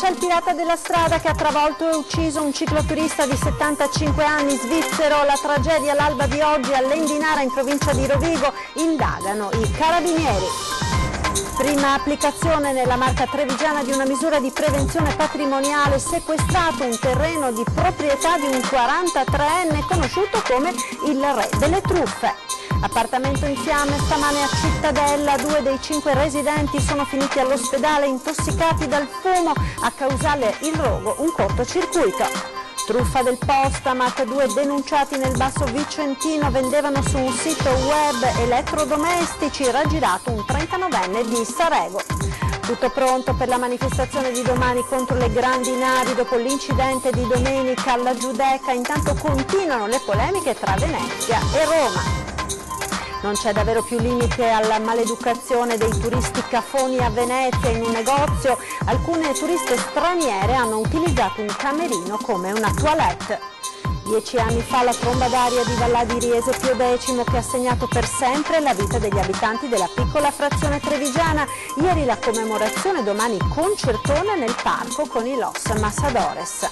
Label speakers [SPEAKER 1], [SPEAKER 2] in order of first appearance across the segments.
[SPEAKER 1] Caccia al pirata della strada che ha travolto e ucciso un cicloturista di 75 anni svizzero. La tragedia all'alba di oggi a Lendinara in provincia di Rovigo, indagano i carabinieri. Prima applicazione nella Marca trevigiana di una misura di prevenzione patrimoniale, sequestrato un terreno di proprietà di un 43enne conosciuto come il re delle truffe. Appartamento in fiamme stamane a Cittadella, 2 dei 5 residenti sono finiti all'ospedale intossicati dal fumo, a causare il rogo un cortocircuito. Truffa del Postamat, 2 denunciati nel Basso Vicentino vendevano su un sito web elettrodomestici, raggirato un 39enne di Sarego. Tutto pronto per la manifestazione di domani contro le grandi navi dopo l'incidente di domenica alla Giudecca, intanto continuano le polemiche tra Venezia e Roma. Non c'è davvero più limite alla maleducazione dei turisti cafoni a Venezia. In un negozio alcune turiste straniere hanno utilizzato un camerino come una toilette. 10 anni fa la tromba d'aria di Vallà di Riese Pio X, che ha segnato per sempre la vita degli abitanti della piccola frazione trevigiana. Ieri la commemorazione, domani concertone nel parco con i Los Masadores.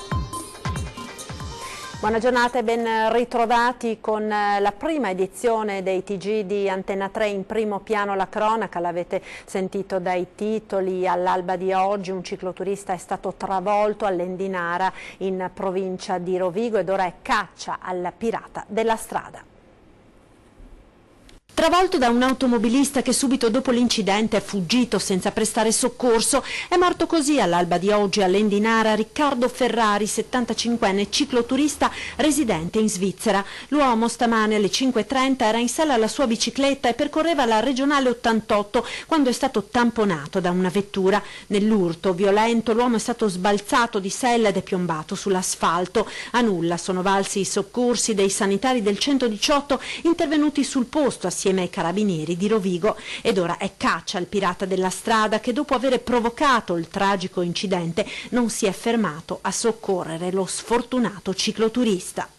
[SPEAKER 1] Buona giornata e ben ritrovati con la prima edizione dei TG di Antenna 3. In primo piano la cronaca, l'avete sentito dai titoli. All'alba di oggi un cicloturista è stato travolto a Lendinara in provincia di Rovigo ed ora è caccia al pirata della strada. Travolto da un automobilista che subito dopo l'incidente è fuggito senza prestare soccorso, è morto così all'alba di oggi a Lendinara Riccardo Ferrari, 75enne cicloturista residente in Svizzera. L'uomo stamane alle 5:30 era in sella alla sua bicicletta e percorreva la regionale 88 quando è stato tamponato da una vettura. Nell'urto violento l'uomo è stato sbalzato di sella ed è piombato sull'asfalto. A nulla sono valsi i soccorsi dei sanitari del 118 intervenuti sul posto assieme ai carabinieri di Rovigo, ed ora è caccia al pirata della strada che dopo aver provocato il tragico incidente non si è fermato a soccorrere lo sfortunato cicloturista.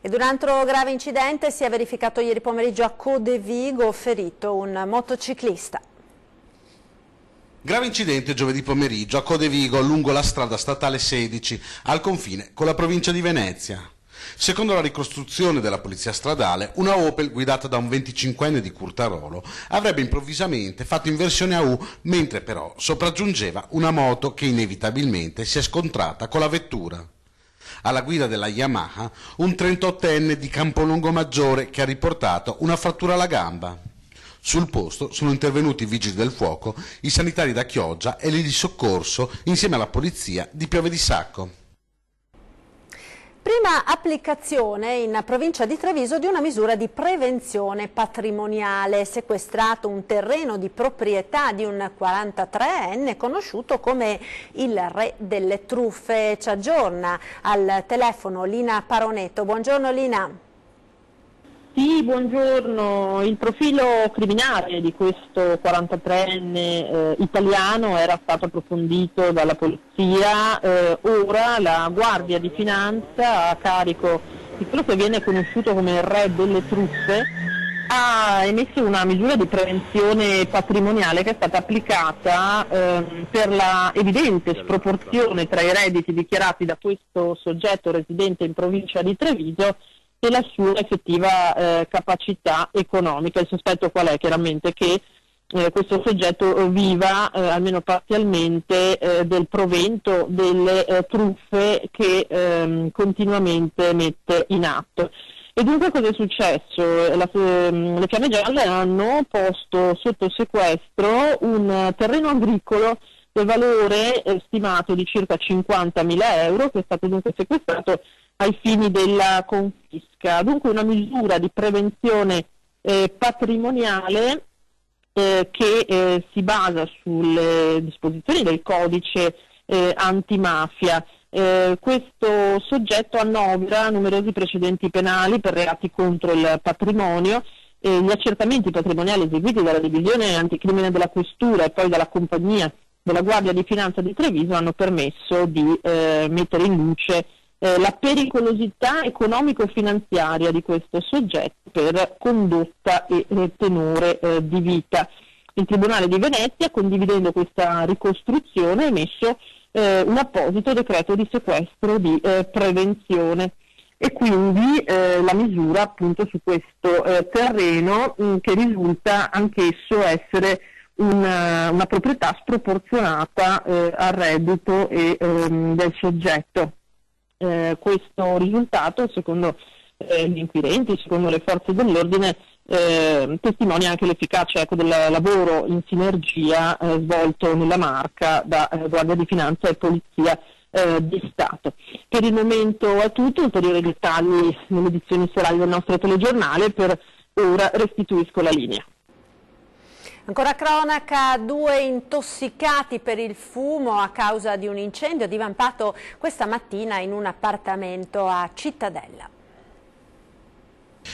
[SPEAKER 1] Ed un altro grave incidente si è verificato ieri pomeriggio a Codevigo, ferito un motociclista.
[SPEAKER 2] Grave incidente giovedì pomeriggio a Codevigo lungo la strada statale 16 al confine con la provincia di Venezia. Secondo la ricostruzione della polizia stradale, una Opel guidata da un 25enne di Curtarolo avrebbe improvvisamente fatto inversione a U, mentre però sopraggiungeva una moto che inevitabilmente si è scontrata con la vettura. Alla guida della Yamaha un 38enne di Campolongo Maggiore che ha riportato una frattura alla gamba. Sul posto sono intervenuti i vigili del fuoco, i sanitari da Chioggia e l'I di soccorso insieme alla polizia di Piove di Sacco.
[SPEAKER 1] Prima applicazione in provincia di Treviso di una misura di prevenzione patrimoniale, sequestrato un terreno di proprietà di un 43enne conosciuto come il re delle truffe. Ci aggiorna al telefono Lina Paronetto. Buongiorno Lina.
[SPEAKER 3] Sì, buongiorno. Il profilo criminale di questo 43enne italiano era stato approfondito dalla polizia. Ora la Guardia di Finanza, a carico di quello che viene conosciuto come il re delle truffe, ha emesso una misura di prevenzione patrimoniale che è stata applicata per la evidente sproporzione tra i redditi dichiarati da questo soggetto residente in provincia di Treviso e la sua effettiva capacità economica. Il sospetto qual è? Chiaramente che questo soggetto viva almeno parzialmente del provento delle truffe che continuamente mette in atto. E dunque cosa è successo? Le Fiamme Gialle hanno posto sotto sequestro un terreno agricolo del valore stimato di circa 50.000 euro, che è stato dunque sequestrato ai fini della confisca. Dunque una misura di prevenzione patrimoniale che si basa sulle disposizioni del codice antimafia. Questo soggetto annovera numerosi precedenti penali per reati contro il patrimonio. Gli accertamenti patrimoniali eseguiti dalla Divisione Anticrimine della Questura e poi dalla Compagnia della Guardia di Finanza di Treviso hanno permesso di mettere in luce la pericolosità economico-finanziaria di questo soggetto per condotta e tenore di vita. il Tribunale di Venezia, condividendo questa ricostruzione, ha emesso un apposito decreto di sequestro di prevenzione. E quindi la misura appunto su questo terreno che risulta anch'esso essere una proprietà sproporzionata al reddito del soggetto. Questo risultato, secondo gli inquirenti, secondo le forze dell'ordine, testimonia anche l'efficacia del lavoro in sinergia svolto nella Marca da Guardia di Finanza e Polizia di Stato. Per il momento è tutto, ulteriori dettagli nelle edizioni serali del nostro telegiornale. Per ora restituisco la linea.
[SPEAKER 1] Ancora cronaca, 2 intossicati per il fumo a causa di un incendio divampato questa mattina in un appartamento a Cittadella.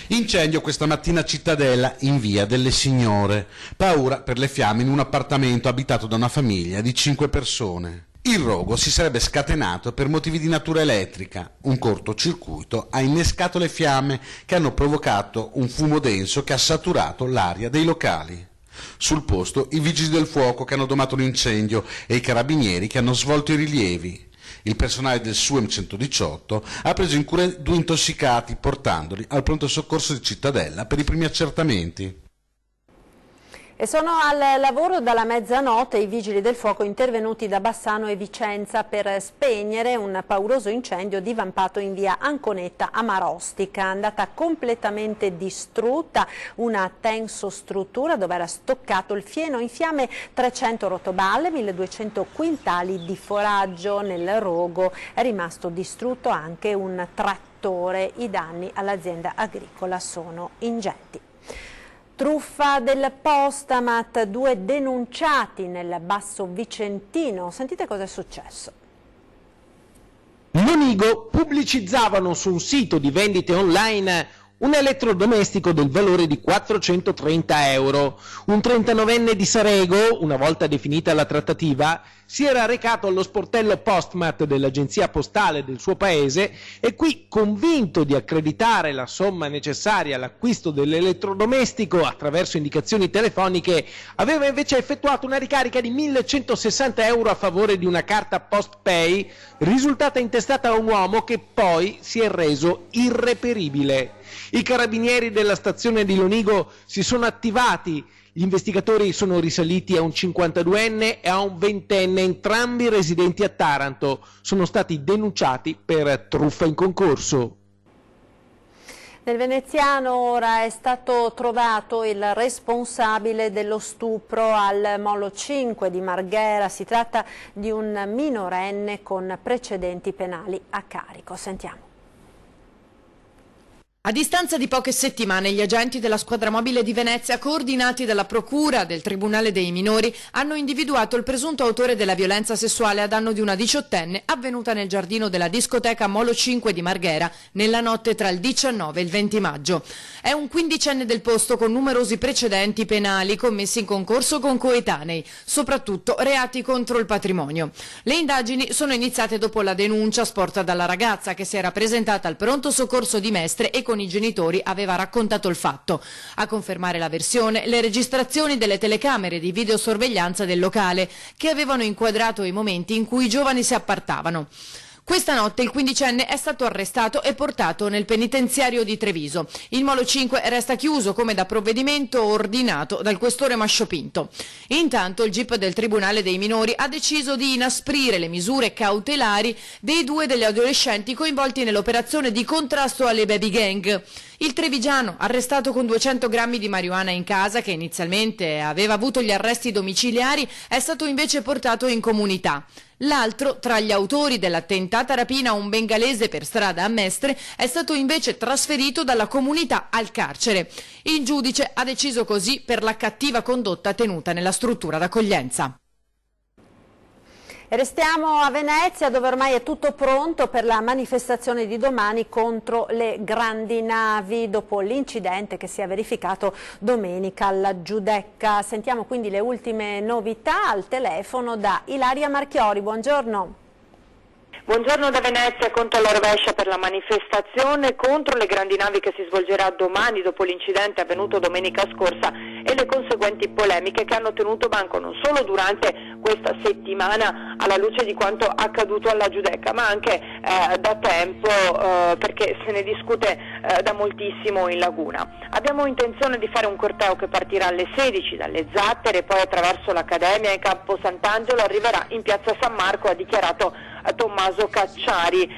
[SPEAKER 2] Incendio questa mattina a Cittadella, in via delle Signore. Paura per le fiamme in un appartamento abitato da una famiglia di 5 persone. Il rogo si sarebbe scatenato per motivi di natura elettrica. Un cortocircuito ha innescato le fiamme che hanno provocato un fumo denso che ha saturato l'aria dei locali. Sul posto i vigili del fuoco che hanno domato l'incendio e i carabinieri che hanno svolto i rilievi. Il personale del SUEM 118 ha preso in cura 2 intossicati portandoli al pronto soccorso di Cittadella per i primi accertamenti.
[SPEAKER 1] E sono al lavoro dalla mezzanotte i vigili del fuoco intervenuti da Bassano e Vicenza per spegnere un pauroso incendio divampato in via Anconetta a Marostica, andata completamente distrutta una tensostruttura dove era stoccato il fieno in fiamme, 300 rotoballe, 1200 quintali di foraggio. Nel rogo è rimasto distrutto anche un trattore, i danni all'azienda agricola sono ingenti. Truffa del Postamat, 2 denunciati nel Basso Vicentino. Sentite cosa è successo.
[SPEAKER 4] Lonigo pubblicizzavano su un sito di vendite online un elettrodomestico del valore di 430 euro. Un 39enne di Sarego, una volta definita la trattativa, si era recato allo sportello Postmat dell'agenzia postale del suo paese e qui, convinto di accreditare la somma necessaria all'acquisto dell'elettrodomestico attraverso indicazioni telefoniche, aveva invece effettuato una ricarica di 1160 euro a favore di una carta PostPay, risultata intestata a un uomo che poi si è reso irreperibile. I carabinieri della stazione di Lonigo si sono attivati. Gli investigatori sono risaliti a un 52enne e a un 20enne, entrambi residenti a Taranto. Sono stati denunciati per truffa in concorso.
[SPEAKER 1] Nel veneziano ora è stato trovato il responsabile dello stupro al Molo 5 di Marghera. Si tratta di un minorenne con precedenti penali a carico. Sentiamo.
[SPEAKER 5] A distanza di poche settimane, gli agenti della squadra mobile di Venezia, coordinati dalla Procura del Tribunale dei Minori, hanno individuato il presunto autore della violenza sessuale a danno di una 18enne avvenuta nel giardino della discoteca Molo 5 di Marghera nella notte tra il 19 e il 20 maggio. È un 15enne del posto con numerosi precedenti penali commessi in concorso con coetanei, soprattutto reati contro il patrimonio. Le indagini sono iniziate dopo la denuncia sporta dalla ragazza che si era presentata al pronto soccorso di Mestre e con i genitori aveva raccontato il fatto. A confermare la versione, le registrazioni delle telecamere di videosorveglianza del locale che avevano inquadrato i momenti in cui i giovani si appartavano. Questa notte il 15enne è stato arrestato e portato nel penitenziario di Treviso. Il Molo 5 resta chiuso come da provvedimento ordinato dal questore Masciopinto. Intanto il GIP del Tribunale dei Minori ha deciso di inasprire le misure cautelari dei 2 degli adolescenti coinvolti nell'operazione di contrasto alle baby gang. Il trevigiano, arrestato con 200 grammi di marijuana in casa, che inizialmente aveva avuto gli arresti domiciliari, è stato invece portato in comunità. L'altro, tra gli autori della tentata rapina a un bengalese per strada a Mestre, è stato invece trasferito dalla comunità al carcere. Il giudice ha deciso così per la cattiva condotta tenuta nella struttura d'accoglienza.
[SPEAKER 1] E restiamo a Venezia, dove ormai è tutto pronto per la manifestazione di domani contro le grandi navi dopo l'incidente che si è verificato domenica alla Giudecca. Sentiamo quindi le ultime novità al telefono da Ilaria Marchiori. Buongiorno.
[SPEAKER 6] Buongiorno da Venezia, conto alla rovescia per la manifestazione contro le grandi navi che si svolgerà domani dopo l'incidente avvenuto domenica scorsa e e le conseguenti polemiche che hanno tenuto banco non solo durante questa settimana alla luce di quanto accaduto alla Giudecca, ma anche da tempo perché se ne discute da moltissimo in Laguna. Abbiamo intenzione di fare un corteo che partirà alle 16 dalle Zattere e poi attraverso l'Accademia e Campo Sant'Angelo arriverà in piazza San Marco, ha dichiarato Tommaso Cacciari,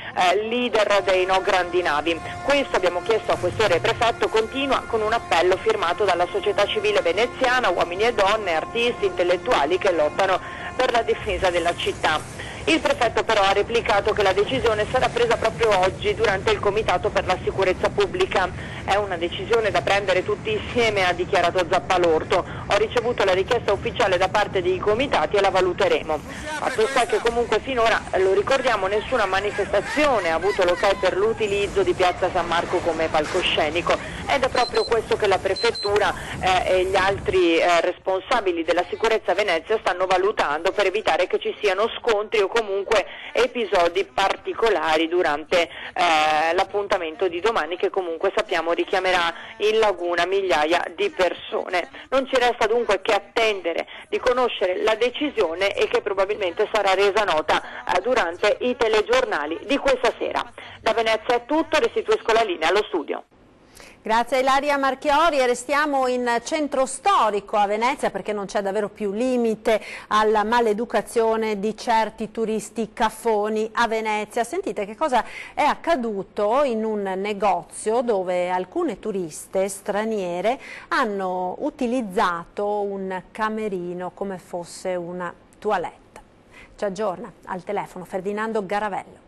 [SPEAKER 6] leader dei No Grandi Navi. Questo abbiamo chiesto a questore prefetto, continua con un appello firmato dalla società civile veneziana, uomini e donne, artisti, intellettuali che lottano per la difesa della città. Il prefetto però ha replicato che la decisione sarà presa proprio oggi durante il Comitato per la Sicurezza Pubblica. È una decisione da prendere tutti insieme, ha dichiarato Zappalorto. Ho ricevuto la richiesta ufficiale da parte dei comitati e la valuteremo. Fatto sta che comunque finora, lo ricordiamo, nessuna manifestazione ha avuto l'ok per l'utilizzo di piazza San Marco come palcoscenico ed è proprio questo che la prefettura e gli altri responsabili della sicurezza a Venezia stanno valutando per evitare che ci siano scontri o comunque episodi particolari durante l'appuntamento di domani, che comunque sappiamo richiamerà in Laguna migliaia di persone. Non ci resta dunque che attendere di conoscere la decisione e che probabilmente sarà resa nota durante i telegiornali di questa sera. Da Venezia è tutto, restituisco la linea allo studio.
[SPEAKER 1] Grazie a Ilaria Marchiori, e restiamo in centro storico a Venezia perché non c'è davvero più limite alla maleducazione di certi turisti caffoni a Venezia. Sentite che cosa è accaduto in un negozio dove alcune turiste straniere hanno utilizzato un camerino come fosse una toilette. Ci aggiorna al telefono Ferdinando Garavello.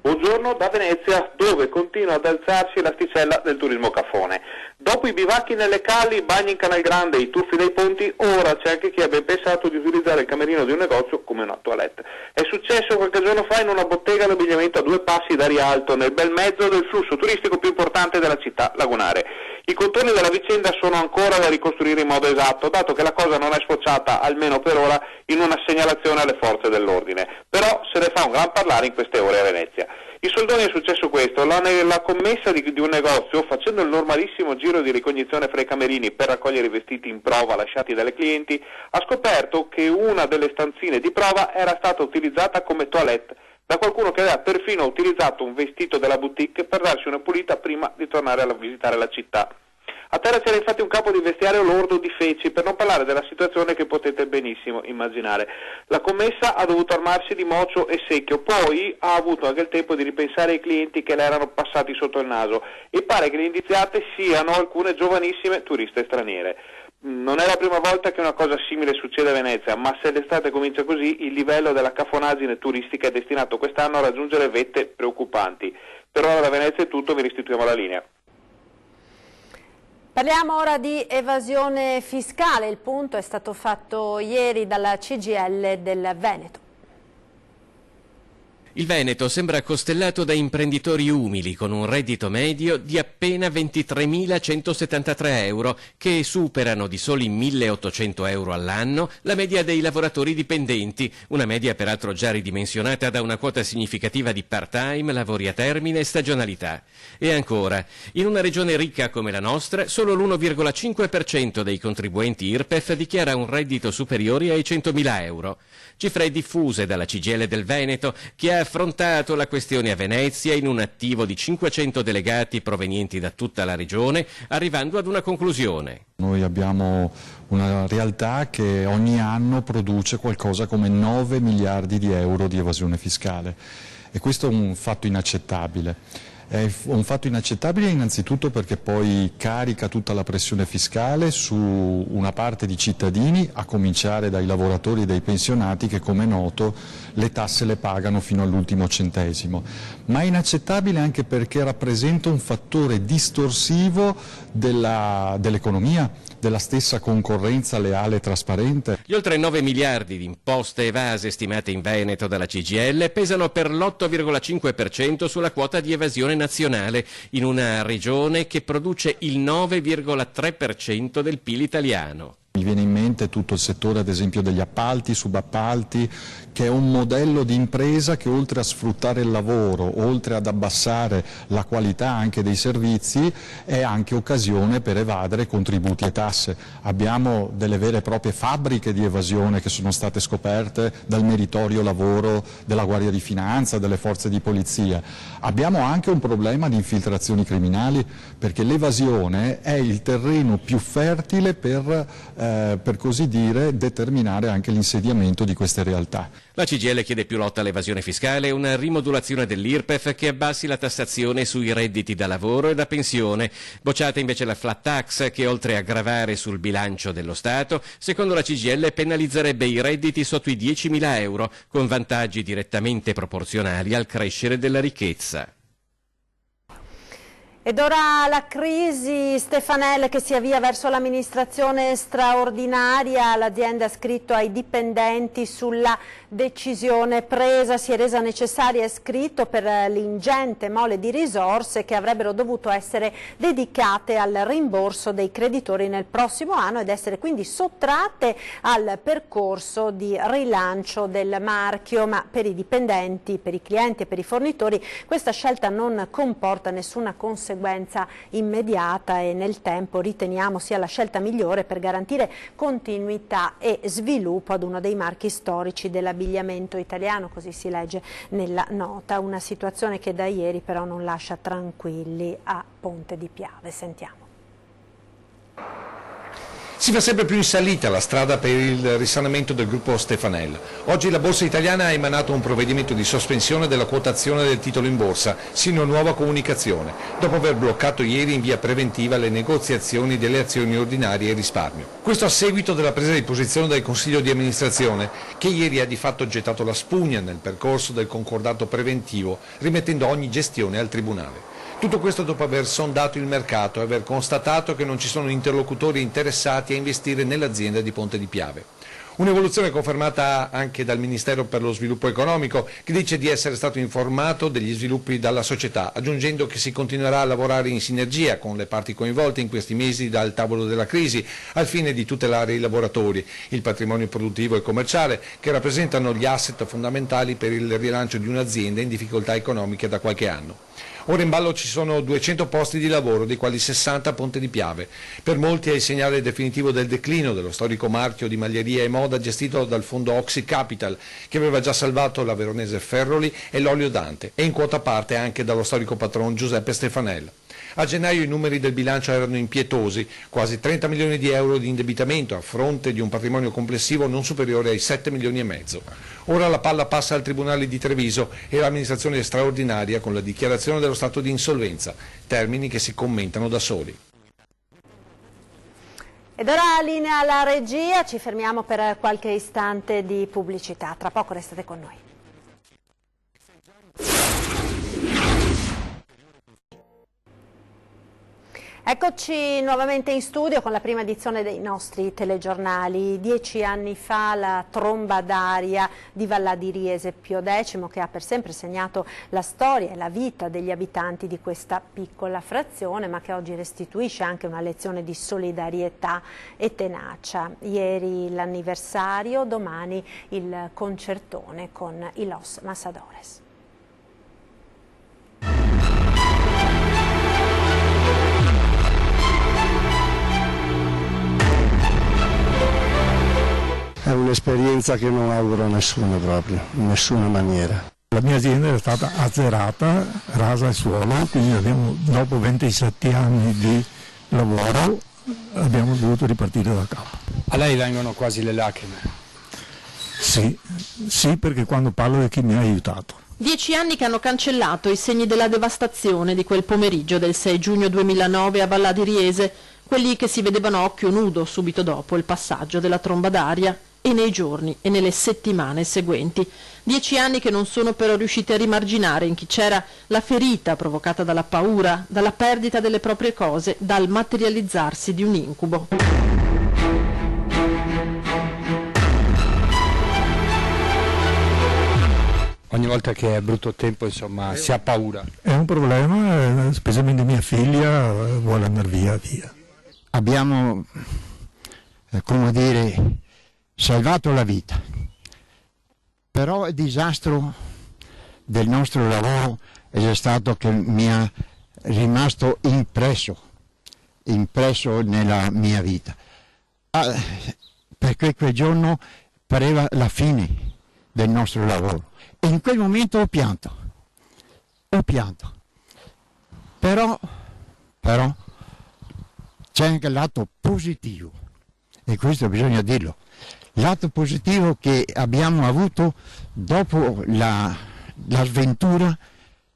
[SPEAKER 7] Buongiorno da Venezia, dove continua ad alzarsi l'asticella del turismo caffone. Dopo i bivacchi nelle calli, i bagni in Canal Grande e i tuffi dei ponti, ora c'è anche chi ha ben pensato di utilizzare il camerino di un negozio come una toilette. È successo qualche giorno fa in una bottega d'abbigliamento a 2 passi da Rialto, nel bel mezzo del flusso turistico più importante della città lagunare. I contorni della vicenda sono ancora da ricostruire in modo esatto, dato che la cosa non è sfociata, almeno per ora, in una segnalazione alle forze dell'ordine. Però se ne fa un gran parlare in queste ore a Venezia. In soldoni è successo questo: la commessa di un negozio, facendo il normalissimo giro di ricognizione fra i camerini per raccogliere i vestiti in prova lasciati dalle clienti, ha scoperto che una delle stanzine di prova era stata utilizzata come toilette da qualcuno che aveva perfino utilizzato un vestito della boutique per darsi una pulita prima di tornare a visitare la città. A terra c'era infatti un capo di vestiario lordo di feci, per non parlare della situazione che potete benissimo immaginare. La commessa ha dovuto armarsi di mocio e secchio, poi ha avuto anche il tempo di ripensare ai clienti che le erano passati sotto il naso, e pare che le indiziate siano alcune giovanissime turiste straniere. Non è la prima volta che una cosa simile succede a Venezia, ma se l'estate comincia così, il livello della cafonaggine turistica è destinato quest'anno a raggiungere vette preoccupanti. Per ora da Venezia è tutto, vi restituiamo la linea.
[SPEAKER 1] Parliamo ora di evasione fiscale. Il punto è stato fatto ieri dalla CGIL del Veneto.
[SPEAKER 8] Il Veneto sembra costellato da imprenditori umili con un reddito medio di appena 23.173 euro, che superano di soli 1.800 euro all'anno la media dei lavoratori dipendenti, una media peraltro già ridimensionata da una quota significativa di part-time, lavori a termine e stagionalità. E ancora, in una regione ricca come la nostra, solo l'1,5% dei contribuenti IRPEF dichiara un reddito superiore ai 100.000 euro. Cifre diffuse dalla CGIL del Veneto, che ha affrontato la questione a Venezia in un attivo di 500 delegati provenienti da tutta la regione, arrivando ad una conclusione.
[SPEAKER 9] Noi abbiamo una realtà che ogni anno produce qualcosa come 9 miliardi di euro di evasione fiscale, e questo è un fatto inaccettabile. È un fatto inaccettabile innanzitutto perché poi carica tutta la pressione fiscale su una parte di cittadini, a cominciare dai lavoratori e dai pensionati che, come è noto, le tasse le pagano fino all'ultimo centesimo. Ma è inaccettabile anche perché rappresenta un fattore distorsivo dell'economia, della stessa concorrenza leale e trasparente.
[SPEAKER 8] Gli oltre 9 miliardi di imposte evase stimate in Veneto dalla CGIL pesano per l'8,5% sulla quota di evasione nazionale, in una regione che produce il 9,3% del PIL italiano.
[SPEAKER 9] Mi viene in mente tutto il settore ad esempio degli appalti, subappalti, che è un modello di impresa che oltre a sfruttare il lavoro, oltre ad abbassare la qualità anche dei servizi, è anche occasione per evadere contributi e tasse. Abbiamo delle vere e proprie fabbriche di evasione che sono state scoperte dal meritorio lavoro della Guardia di Finanza, delle forze di polizia. Abbiamo anche un problema di infiltrazioni criminali, perché l'evasione è il terreno più fertile per così dire determinare anche l'insediamento di queste realtà.
[SPEAKER 8] La CGIL chiede più lotta all'evasione fiscale e una rimodulazione dell'IRPEF che abbassi la tassazione sui redditi da lavoro e da pensione. Bocciata invece la flat tax che oltre a gravare sul bilancio dello Stato, secondo la CGIL penalizzerebbe i redditi sotto i 10.000 euro con vantaggi direttamente proporzionali al crescere della ricchezza.
[SPEAKER 1] Ed ora la crisi Stefanel che si avvia verso l'amministrazione straordinaria. L'azienda ha scritto ai dipendenti sulla decisione presa, si è resa necessaria, è scritto, per l'ingente mole di risorse che avrebbero dovuto essere dedicate al rimborso dei creditori nel prossimo anno ed essere quindi sottratte al percorso di rilancio del marchio. Ma per i dipendenti, per i clienti e per i fornitori questa scelta non comporta nessuna conseguenza immediata e nel tempo riteniamo sia la scelta migliore per garantire continuità e sviluppo ad uno dei marchi storici dell'abbigliamento italiano, così si legge nella nota. Una situazione che da ieri però non lascia tranquilli a Ponte di Piave. Sentiamo.
[SPEAKER 10] Si va sempre più in salita la strada per il risanamento del gruppo Stefanel. Oggi la Borsa Italiana ha emanato un provvedimento di sospensione della quotazione del titolo in borsa, sino a nuova comunicazione, dopo aver bloccato ieri in via preventiva le negoziazioni delle azioni ordinarie e risparmio. Questo a seguito della presa di posizione del Consiglio di amministrazione, che ieri ha di fatto gettato la spugna nel percorso del concordato preventivo, rimettendo ogni gestione al Tribunale. Tutto questo dopo aver sondato il mercato e aver constatato che non ci sono interlocutori interessati a investire nell'azienda di Ponte di Piave. Un'evoluzione confermata anche dal Ministero per lo Sviluppo Economico, che dice di essere stato informato degli sviluppi dalla società, aggiungendo che si continuerà a lavorare in sinergia con le parti coinvolte in questi mesi dal tavolo della crisi, al fine di tutelare i lavoratori, il patrimonio produttivo e commerciale, che rappresentano gli asset fondamentali per il rilancio di un'azienda in difficoltà economiche da qualche anno. Ora in ballo ci sono 200 posti di lavoro, dei quali 60 a Ponte di Piave. Per molti è il segnale definitivo del declino dello storico marchio di maglieria e moda gestito dal fondo Oxy Capital, che aveva già salvato la veronese Ferroli e l'Olio Dante, e in quota parte anche dallo storico patron Giuseppe Stefanel. A gennaio i numeri del bilancio erano impietosi, quasi 30 milioni di euro di indebitamento a fronte di un patrimonio complessivo non superiore ai 7 milioni e mezzo. Ora la palla passa al Tribunale di Treviso e l'amministrazione straordinaria con la dichiarazione dello stato di insolvenza, termini che si commentano da soli.
[SPEAKER 1] Ed ora linea alla regia, ci fermiamo per qualche istante di pubblicità, tra poco restate con noi. Eccoci nuovamente in studio con la prima edizione dei nostri telegiornali. 10 anni fa la tromba d'aria di Vallà di Riese, Pio X, che ha per sempre segnato la storia e la vita degli abitanti di questa piccola frazione, ma che oggi restituisce anche una lezione di solidarietà e tenacia. Ieri l'anniversario, domani il concertone con i Los Masadores.
[SPEAKER 11] È un'esperienza che non auguro a nessuno proprio, in nessuna maniera.
[SPEAKER 12] La mia azienda è stata azzerata, rasa al suolo, quindi dopo 27 anni di lavoro abbiamo dovuto ripartire da capo.
[SPEAKER 13] A lei vengono quasi le lacrime?
[SPEAKER 12] Sì, perché quando parlo di chi mi ha aiutato.
[SPEAKER 14] 10 anni che hanno cancellato i segni della devastazione di quel pomeriggio del 6 giugno 2009 a Vallà di Riese, quelli che si vedevano a occhio nudo subito dopo il passaggio della tromba d'aria e nei giorni e nelle settimane seguenti. 10 anni che non sono però riusciti a rimarginare in chi c'era la ferita provocata dalla paura, dalla perdita delle proprie cose, dal materializzarsi di un incubo.
[SPEAKER 13] Ogni volta che è brutto tempo, insomma, si ha paura.
[SPEAKER 12] È un problema, specialmente mia figlia vuole andare via.
[SPEAKER 15] Abbiamo come dire, salvato la vita. Però il disastro del nostro lavoro è stato che mi è rimasto impresso nella mia vita. Perché quel giorno pareva la fine del nostro lavoro. E in quel momento ho pianto. Però c'è anche il lato positivo, e questo bisogna dirlo. Lato positivo che abbiamo avuto dopo la sventura,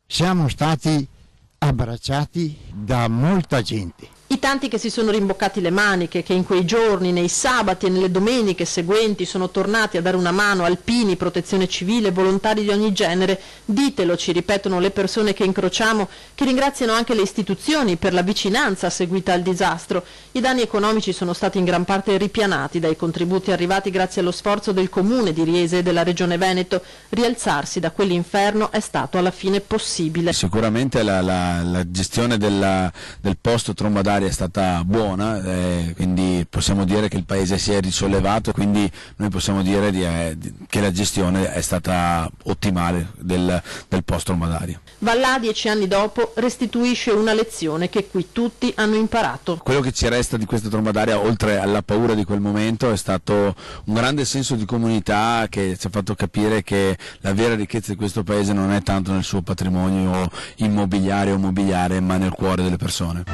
[SPEAKER 15] siamo stati abbracciati da molta gente.
[SPEAKER 14] I tanti che si sono rimboccati le maniche, che in quei giorni, nei sabati e nelle domeniche seguenti sono tornati a dare una mano, alpini, protezione civile, volontari di ogni genere, ditelo, ci ripetono le persone che incrociamo, che ringraziano anche le istituzioni per la vicinanza seguita al disastro. I danni economici sono stati in gran parte ripianati dai contributi arrivati grazie allo sforzo del Comune di Riese e della Regione Veneto. Rialzarsi da quell'inferno è stato alla fine possibile.
[SPEAKER 16] Sicuramente la gestione del posto trombadario è stata buona, quindi possiamo dire che il paese si è risollevato, quindi noi possiamo dire che la gestione è stata ottimale del post trombadario.
[SPEAKER 14] Vallà, 10 anni dopo, restituisce una lezione che qui tutti hanno imparato.
[SPEAKER 16] Quello che ci resta di questa trombadaria, oltre alla paura di quel momento, è stato un grande senso di comunità che ci ha fatto capire che la vera ricchezza di questo paese non è tanto nel suo patrimonio immobiliare o mobiliare, ma nel cuore delle persone.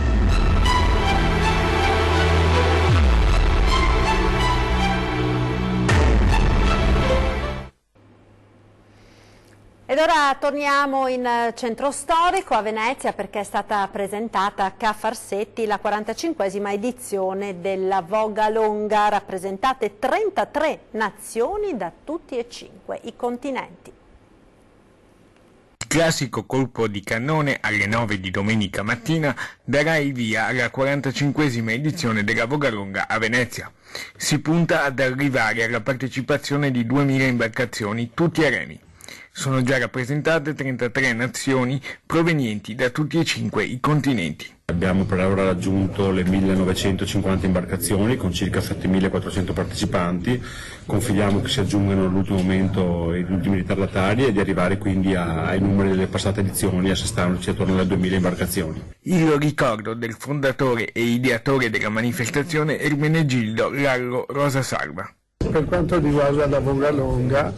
[SPEAKER 1] Ed ora torniamo in centro storico a Venezia perché è stata presentata a Ca' Farsetti la 45esima edizione della Voga Longa, rappresentate 33 nazioni da tutti e 5 i continenti.
[SPEAKER 17] Il classico colpo di cannone alle 9 di domenica mattina darà il via alla 45esima edizione della Voga Longa a Venezia. Si punta ad arrivare alla partecipazione di 2000 imbarcazioni, tutti a remi. Sono già rappresentate 33 nazioni provenienti da tutti e 5 i continenti.
[SPEAKER 18] Abbiamo per ora raggiunto le 1950 imbarcazioni con circa 7400 partecipanti, confidiamo che si aggiungano all'ultimo momento gli ultimi ritardatari e di arrivare quindi ai numeri delle passate edizioni, assestandoci attorno alle 2000 imbarcazioni.
[SPEAKER 17] Il ricordo del fondatore e ideatore della manifestazione Ermenegildo Lallo Rosa Salva.
[SPEAKER 19] Per quanto riguarda la Voga Longa,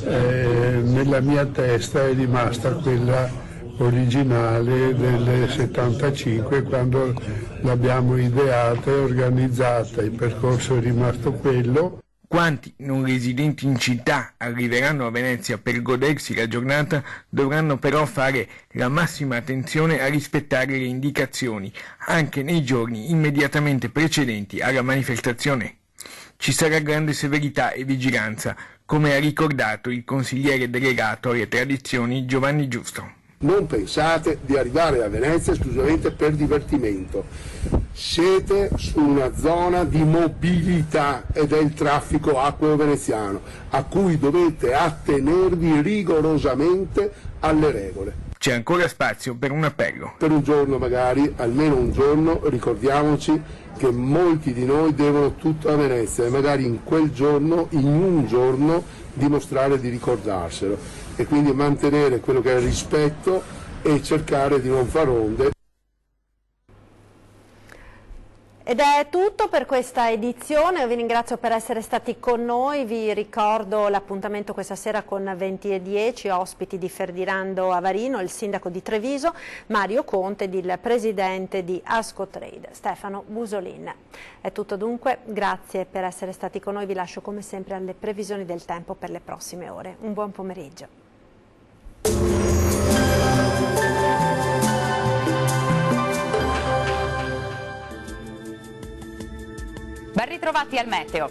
[SPEAKER 19] nella mia testa è rimasta quella originale del 75, quando l'abbiamo ideata e organizzata, il percorso è rimasto quello.
[SPEAKER 17] Quanti non residenti in città arriveranno a Venezia per godersi la giornata dovranno però fare la massima attenzione a rispettare le indicazioni, anche nei giorni immediatamente precedenti alla manifestazione. Ci sarà grande severità e vigilanza, come ha ricordato il consigliere delegato alle tradizioni Giovanni Giusto.
[SPEAKER 20] Non pensate di arrivare a Venezia esclusivamente per divertimento. Siete su una zona di mobilità ed è il traffico acqueo veneziano, a cui dovete attenervi rigorosamente alle regole.
[SPEAKER 17] C'è ancora spazio per un appello.
[SPEAKER 20] Per un giorno magari, almeno un giorno, ricordiamoci che molti di noi devono tutto a Venezia e magari in quel giorno, in un giorno, dimostrare di ricordarselo e quindi mantenere quello che è il rispetto e cercare di non far onde.
[SPEAKER 1] Ed è tutto per questa edizione, io vi ringrazio per essere stati con noi, vi ricordo l'appuntamento questa sera con 20:10, ospiti di Ferdinando Avarino, il sindaco di Treviso, Mario Conte ed il presidente di Ascotrade, Stefano Busolin. È tutto dunque, grazie per essere stati con noi, vi lascio come sempre alle previsioni del tempo per le prossime ore. Un buon pomeriggio.
[SPEAKER 21] Ben ritrovati al meteo.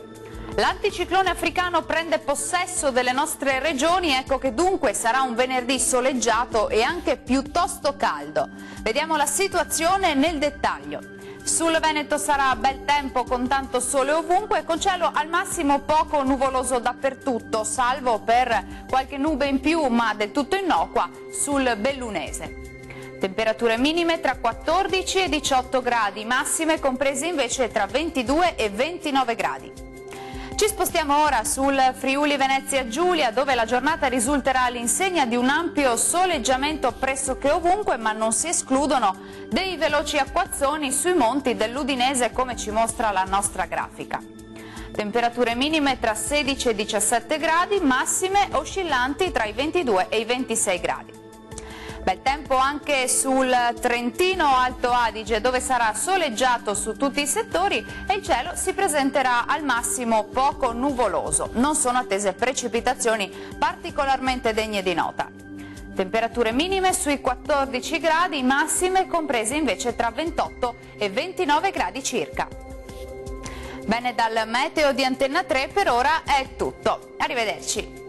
[SPEAKER 21] L'anticiclone africano prende possesso delle nostre regioni, ecco che dunque sarà un venerdì soleggiato e anche piuttosto caldo. Vediamo la situazione nel dettaglio. Sul Veneto sarà bel tempo con tanto sole ovunque, con cielo al massimo poco nuvoloso dappertutto, salvo per qualche nube in più ma del tutto innocua sul Bellunese. Temperature minime tra 14 e 18 gradi, massime comprese invece tra 22 e 29 gradi. Ci spostiamo ora sul Friuli Venezia Giulia, dove la giornata risulterà all'insegna di un ampio soleggiamento pressoché ovunque, ma non si escludono dei veloci acquazzoni sui monti dell'Udinese, come ci mostra la nostra grafica. Temperature minime tra 16 e 17 gradi, massime oscillanti tra i 22 e i 26 gradi. Bel tempo anche sul Trentino Alto Adige, dove sarà soleggiato su tutti i settori e il cielo si presenterà al massimo poco nuvoloso. Non sono attese precipitazioni particolarmente degne di nota. Temperature minime sui 14 gradi, massime comprese invece tra 28 e 29 gradi circa. Bene, dal meteo di Antenna 3 per ora è tutto. Arrivederci.